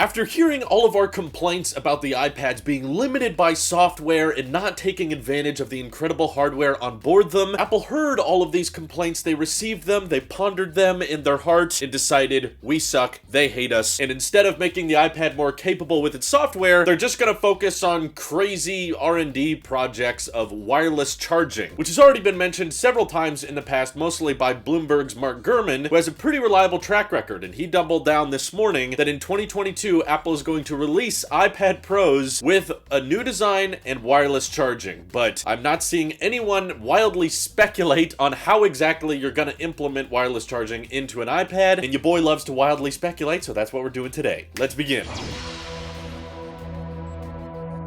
After hearing all of our complaints about the iPads being limited by software and not taking advantage of the incredible hardware on board them, Apple heard all of these complaints, they received them, they pondered them in their hearts, and decided, we suck, they hate us, and instead of making the iPad more capable with its software, they're just gonna focus on crazy R&D projects of wireless charging, which has already been mentioned several times in the past, mostly by Bloomberg's Mark Gurman, who has a pretty reliable track record, and he doubled down this morning that in 2022, Apple is going to release iPad Pros with a new design and wireless charging. But I'm not seeing anyone wildly speculate on how exactly you're going to implement wireless charging into an iPad, and your boy loves to wildly speculate, so that's what we're doing today. Let's begin.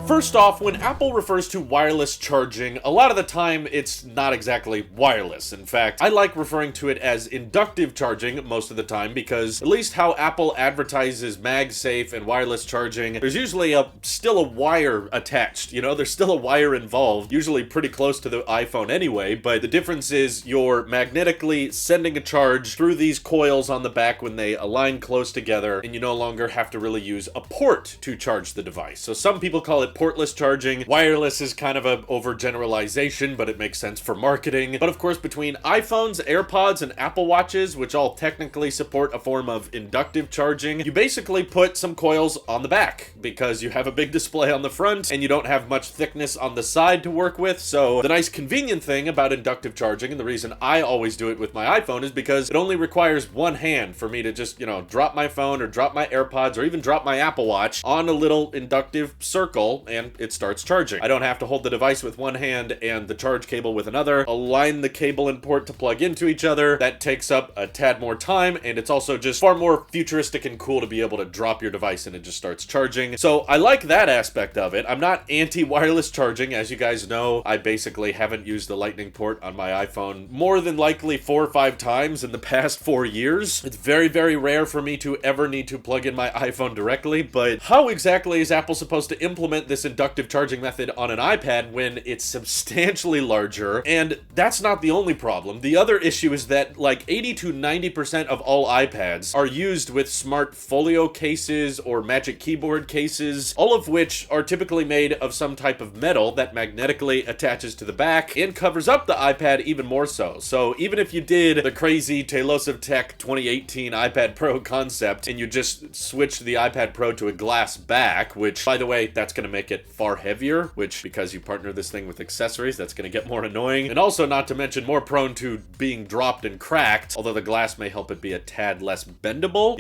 First off, when Apple refers to wireless charging, a lot of the time it's not exactly wireless. In fact, I like referring to it as inductive charging most of the time because at least how Apple advertises MagSafe and wireless charging, there's usually still a wire attached, there's still a wire involved, usually pretty close to the iPhone anyway, but the difference is you're magnetically sending a charge through these coils on the back when they align close together, and you no longer have to really use a port to charge the device. So some people call it portless charging. Wireless is kind of an overgeneralization, but it makes sense for marketing. But of course, between iPhones, AirPods, and Apple Watches, which all technically support a form of inductive charging, you basically put some coils on the back because you have a big display on the front and you don't have much thickness on the side to work with. So the nice convenient thing about inductive charging, and the reason I always do it with my iPhone, is because it only requires one hand for me to just, drop my phone or drop my AirPods or even drop my Apple Watch on a little inductive circle and it starts charging. I don't have to hold the device with one hand and the charge cable with another, align the cable and port to plug into each other. That takes up a tad more time, and it's also just far more futuristic and cool to be able to drop your device and it just starts charging. So I like that aspect of it. I'm not anti-wireless charging. As you guys know, I basically haven't used the lightning port on my iPhone more than likely 4 or 5 times in the past 4 years. It's very, very rare for me to ever need to plug in my iPhone directly, but how exactly is Apple supposed to implement this inductive charging method on an iPad when it's substantially larger? And that's not the only problem. The other issue is that like 80 to 90% of all iPads are used with smart folio cases or Magic Keyboard cases, all of which are typically made of some type of metal that magnetically attaches to the back and covers up the iPad even more so. So even if you did the crazy Tailosive Tech 2018 iPad Pro concept and you just switched the iPad Pro to a glass back, which by the way, that's going to make it far heavier, which because you partner this thing with accessories, that's going to get more annoying, and also not to mention more prone to being dropped and cracked, although the glass may help it be a tad less bendable.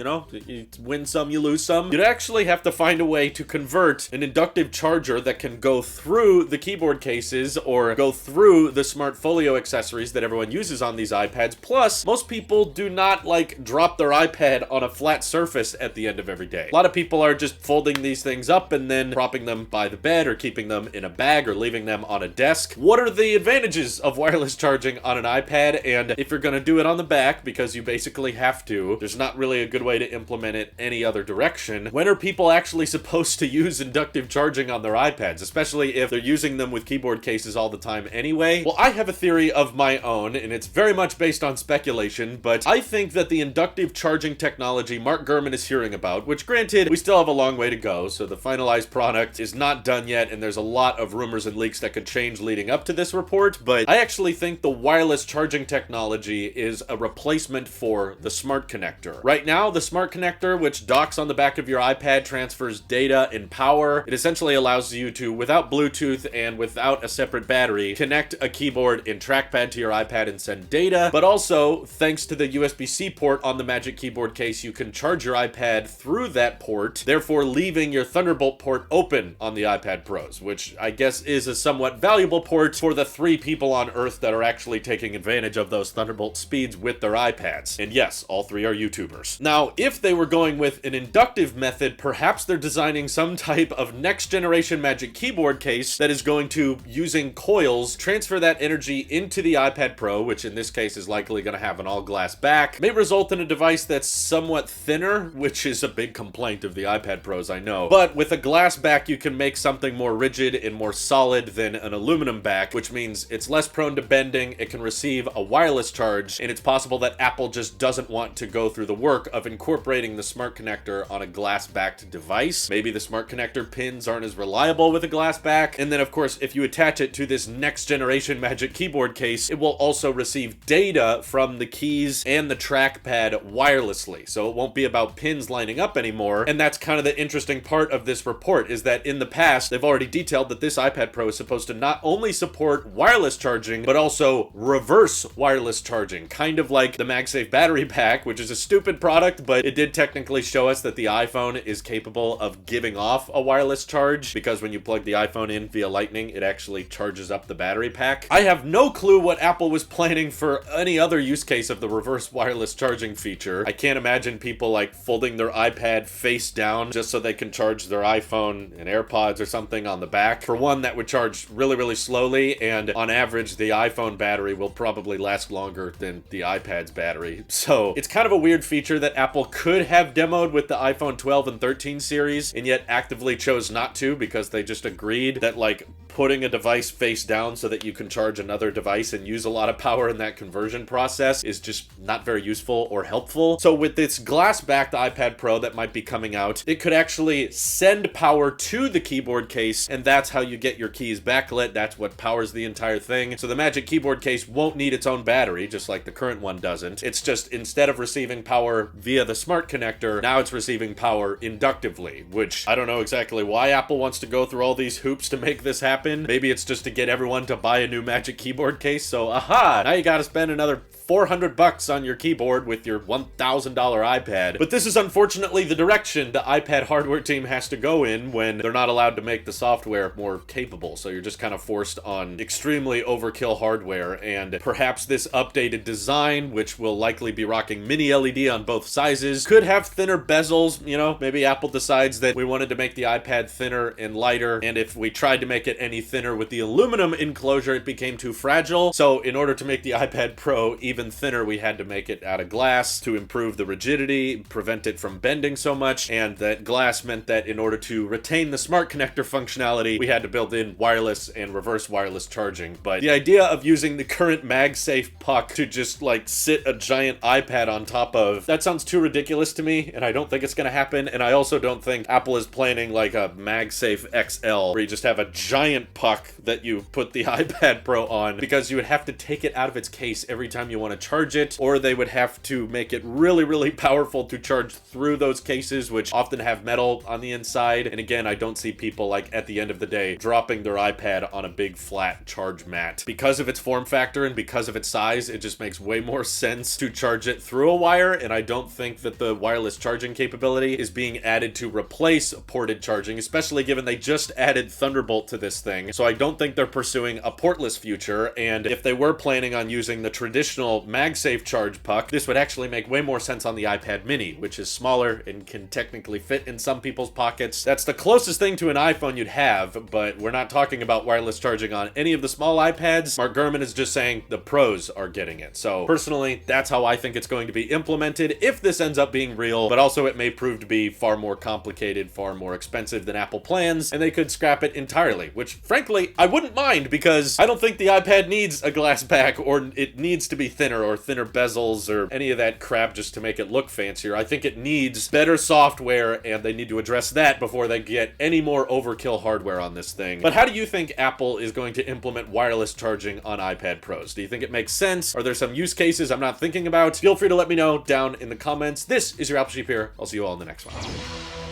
You win some, you lose some. You'd actually have to find a way to convert an inductive charger that can go through the keyboard cases or go through the smart folio accessories that everyone uses on these iPads. Plus, most people do not drop their iPad on a flat surface at the end of every day. A lot of people are just folding these things up and then propping them by the bed or keeping them in a bag or leaving them on a desk. What are the advantages of wireless charging on an iPad? And if you're going to do it on the back, because you basically have to, there's not really a good way to implement it any other direction. When are people actually supposed to use inductive charging on their iPads, especially if they're using them with keyboard cases all the time anyway? Well, I have a theory of my own, and it's very much based on speculation, but I think that the inductive charging technology Mark Gurman is hearing about, which granted, we still have a long way to go, so the finalized product is not done yet, and there's a lot of rumors and leaks that could change leading up to this report, but I actually think the wireless charging technology is a replacement for the smart connector. Right now, the smart connector, which docks on the back of your iPad, transfers data and power. It essentially allows you to, without Bluetooth and without a separate battery, connect a keyboard and trackpad to your iPad and send data, but also, thanks to the USB-C port on the Magic Keyboard case, you can charge your iPad through that port, therefore leaving your Thunderbolt port open on the iPad Pros, which I guess is a somewhat valuable port for the 3 people on Earth that are actually taking advantage of those Thunderbolt speeds with their iPads. And yes, all 3 are YouTubers. Now, if they were going with an inductive method, perhaps they're designing some type of next generation Magic Keyboard case that is going to, using coils, transfer that energy into the iPad Pro, which in this case is likely going to have an all-glass back, may result in a device that's somewhat thinner, which is a big complaint of the iPad Pros, I know. But with a glass back, you can make something more rigid and more solid than an aluminum back, which means it's less prone to bending, it can receive a wireless charge, and it's possible that Apple just doesn't want to go through the work of incorporating the smart connector on a glass-backed device. Maybe the smart connector pins aren't as reliable with a glass back. And then, of course, if you attach it to this next generation Magic Keyboard case, it will also receive data from the keys and the trackpad wirelessly. So it won't be about pins lining up anymore. And that's kind of the interesting part of this report, is that in the past, they've already detailed that this iPad Pro is supposed to not only support wireless charging, but also reverse wireless charging, kind of like the MagSafe battery pack, which is a stupid product, but it did technically show us that the iPhone is capable of giving off a wireless charge, because when you plug the iPhone in via Lightning, it actually charges up the battery pack. I have no clue what Apple was planning for any other use case of the reverse wireless charging feature. I can't imagine people like folding their iPad face down just so they can charge their iPhone and AirPods or something on the back. For one, that would charge really, really slowly, and on average, the iPhone battery will probably last longer than the iPad's battery. So it's kind of a weird feature that Apple could have demoed with the iPhone 12 and 13 series, and yet actively chose not to because they just agreed that like putting a device face down so that you can charge another device and use a lot of power in that conversion process is just not very useful or helpful. So with this glass-backed iPad Pro that might be coming out, it could actually send power to the keyboard case, and that's how you get your keys backlit. That's what powers the entire thing. So the Magic Keyboard case won't need its own battery, just like the current one doesn't. It's just, instead of receiving power via the smart connector, now it's receiving power inductively, which I don't know exactly why Apple wants to go through all these hoops to make this happen. Maybe it's just to get everyone to buy a new Magic Keyboard case. So, aha! Now you gotta spend another $400 on your keyboard with your $1,000 iPad. But this is unfortunately the direction the iPad hardware team has to go in when they're not allowed to make the software more capable. So you're just kind of forced on extremely overkill hardware, and perhaps this updated design, which will likely be rocking mini LED on both sizes, could have thinner bezels. You know, maybe Apple decides that we wanted to make the iPad thinner and lighter, and if we tried to make it any thinner with the aluminum enclosure, it became too fragile. So in order to make the iPad Pro even thinner, we had to make it out of glass to improve the rigidity, prevent it from bending so much, and that glass meant that in order to retain the smart connector functionality, we had to build in wireless and reverse wireless charging. But the idea of using the current MagSafe puck to just like sit a giant iPad on top of, that sounds too ridiculous to me, and I don't think it's gonna happen. And I also don't think Apple is planning like a MagSafe XL where you just have a giant puck that you put the iPad Pro on, because you would have to take it out of its case every time you want to charge it, or they would have to make it really, really powerful to charge through those cases, which often have metal on the inside. And again, I don't see people like at the end of the day dropping their iPad on a big flat charge mat. Because of its form factor and because of its size, it just makes way more sense to charge it through a wire, and I don't think that the wireless charging capability is being added to replace ported charging, especially given they just added Thunderbolt to this thing. So I don't think they're pursuing a portless future, and if they were planning on using the traditional MagSafe charge puck, this would actually make way more sense on the iPad mini, which is smaller and can technically fit in some people's pockets. That's the closest thing to an iPhone you'd have, but we're not talking about wireless charging on any of the small iPads. Mark Gurman is just saying the pros are getting it. So personally, that's how I think it's going to be implemented if this ends up being real, but also it may prove to be far more complicated, far more expensive than Apple plans, and they could scrap it entirely, which frankly, I wouldn't mind, because I don't think the iPad needs a glass back, or it needs to be thinner, or thinner bezels, or any of that crap just to make it look fancier. I think it needs better software, and they need to address that before they get any more overkill hardware on this thing. But how do you think Apple is going to implement wireless charging on iPad Pros? Do you think it makes sense? Are there some use cases I'm not thinking about? Feel free to let me know down in the comments. This is your Apple Sheep here. I'll see you all in the next one.